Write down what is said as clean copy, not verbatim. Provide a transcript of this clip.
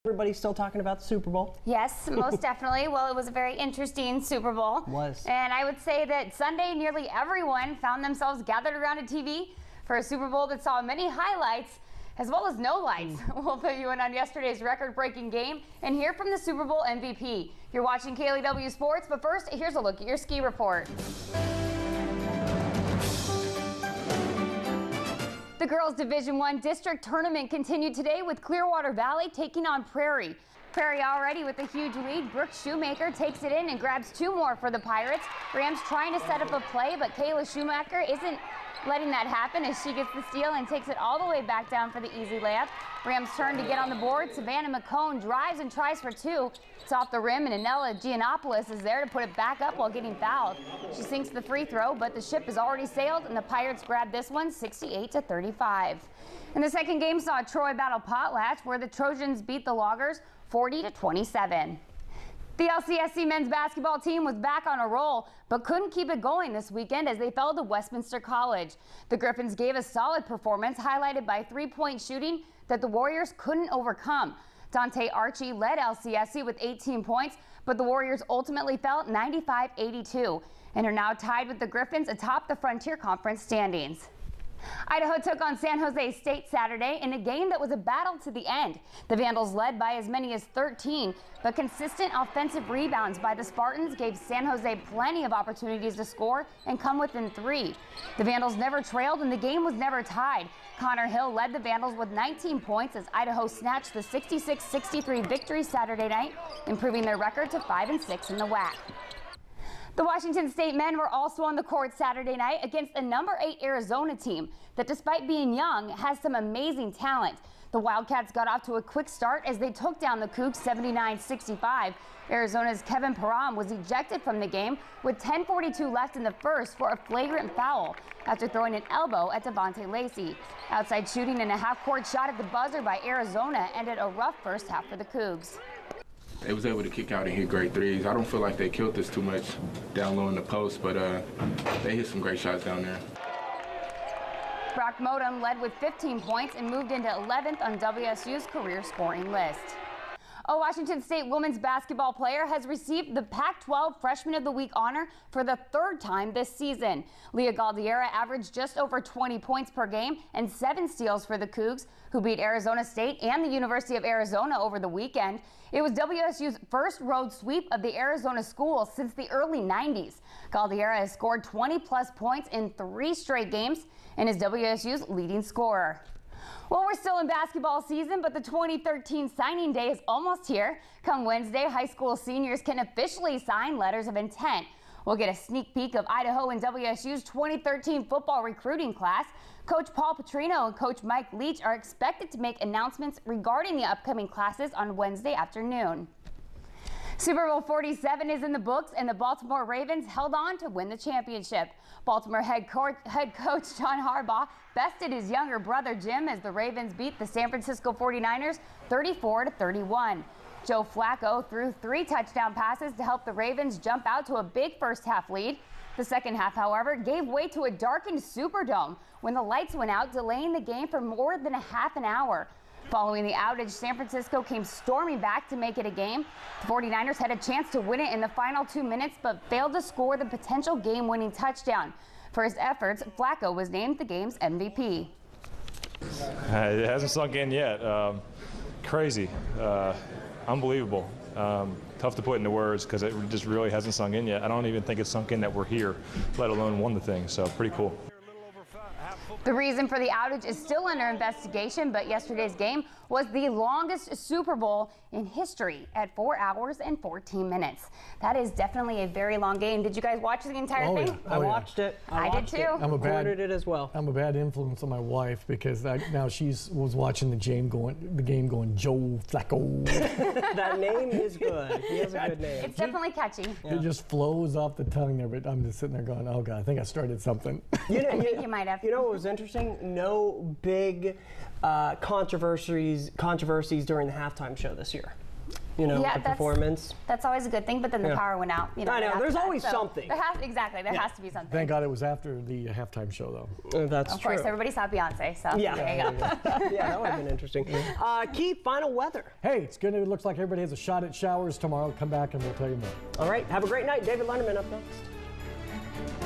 Everybody's still talking about the Super Bowl. Yes, most definitely. Well, it was a very interesting Super Bowl. It was. And I would say that Sunday, nearly everyone found themselves gathered around a TV for a Super Bowl that saw many highlights as well as no lights. We'll put you in on yesterday's record-breaking game and hear from the Super Bowl MVP. You're watching KLEW Sports, but first, here's a look at your ski report. The girls' Division I district tournament continued today with Clearwater Valley taking on Prairie. Prairie already with a huge lead. Brooke Shoemaker takes it in and grabs two more for the Pirates. Rams trying to set up a play, but Kayla Shoemaker isn't letting that happen as she gets the steal and takes it all the way back down for the easy layup. Rams turn to get on the board. Savannah McCone drives and tries for two. It's off the rim, and Anella Giannopoulos is there to put it back up while getting fouled. She sinks the free throw, but the ship has already sailed, and the Pirates grab this one 68-35. And the second game saw Troy battle Potlatch, where the Trojans beat the Loggers 40-27. The LCSC men's basketball team was back on a roll, but couldn't keep it going this weekend as they fell to Westminster College. The Griffins gave a solid performance, highlighted by three-point shooting that the Warriors couldn't overcome. Dante Archie led LCSC with 18 points, but the Warriors ultimately fell 95-82 and are now tied with the Griffins atop the Frontier Conference standings. Idaho took on San Jose State Saturday in a game that was a battle to the end. The Vandals led by as many as 13, but consistent offensive rebounds by the Spartans gave San Jose plenty of opportunities to score and come within three. The Vandals never trailed and the game was never tied. Connor Hill led the Vandals with 19 points as Idaho snatched the 66-63 victory Saturday night, improving their record to 5-6 in the WAC. The Washington State men were also on the court Saturday night against a number 8 Arizona team that, despite being young, has some amazing talent. The Wildcats got off to a quick start as they took down the Cougs 79-65. Arizona's Kevin Parham was ejected from the game with 10:42 left in the first for a flagrant foul after throwing an elbow at Devontae Lacey. Outside shooting and a half-court shot at the buzzer by Arizona ended a rough first half for the Cougs. They was able to kick out and hit great threes. I don't feel like they killed us too much down low in the post, but they hit some great shots down there. Brock Modem led with 15 points and moved into 11th on WSU's career scoring list. A Washington State women's basketball player has received the Pac-12 Freshman of the Week honor for the third time this season. Leah Galdiera averaged just over 20 points per game and 7 steals for the Cougs, who beat Arizona State and the University of Arizona over the weekend. It was WSU's first road sweep of the Arizona schools since the early 90s. Galdiera has scored 20-plus points in 3 straight games and is WSU's leading scorer. Well, we're still in basketball season, but the 2013 signing day is almost here. Come Wednesday, high school seniors can officially sign letters of intent. We'll get a sneak peek of Idaho and WSU's 2013 football recruiting class. Coach Paul Petrino and Coach Mike Leach are expected to make announcements regarding the upcoming classes on Wednesday afternoon. Super Bowl 47 is in the books, and the Baltimore Ravens held on to win the championship. Baltimore head coach John Harbaugh bested his younger brother Jim as the Ravens beat the San Francisco 49ers 34-31. Joe Flacco threw 3 touchdown passes to help the Ravens jump out to a big first half lead. The second half, however, gave way to a darkened Superdome when the lights went out, delaying the game for more than a half an hour. Following the outage, San Francisco came storming back to make it a game. The 49ers had a chance to win it in the final 2 minutes, but failed to score the potential game-winning touchdown. For his efforts, Flacco was named the game's MVP. It hasn't sunk in yet. Crazy. Unbelievable. Tough to put into words because it just really hasn't sunk in yet. I don't even think it's sunk in that we're here, let alone won the thing, so pretty cool. The reason for the outage is still under investigation, but yesterday's game was the longest Super Bowl in history at 4 hours and 14 minutes. That is definitely a very long game. Did you guys watch the entire thing? Yeah. I watched it. I did too. I recorded it as well. I'm a bad influence on my wife because now she was watching the game going Joe Flacco. That name is good. He has a good name. It's definitely catchy. It just flows off the tongue there, but I'm just sitting there going, oh God, I think I started something. I think you might have. You know what was interesting? No big controversies during the halftime show this year. you know, Yeah, the performance. That's always a good thing, but then the Yeah. power went out. You know, I know, right there's after that. always So something. There has to be something. Thank God it was after the halftime show, though. That's Of true. course, everybody saw Beyonce, so Yeah. there you go. Yeah, that would have been interesting. Keith, final weather. Hey, it's good. It looks like everybody has a shot at showers tomorrow. Come back and we'll tell you more. All right, have a great night. David Lunderman up next.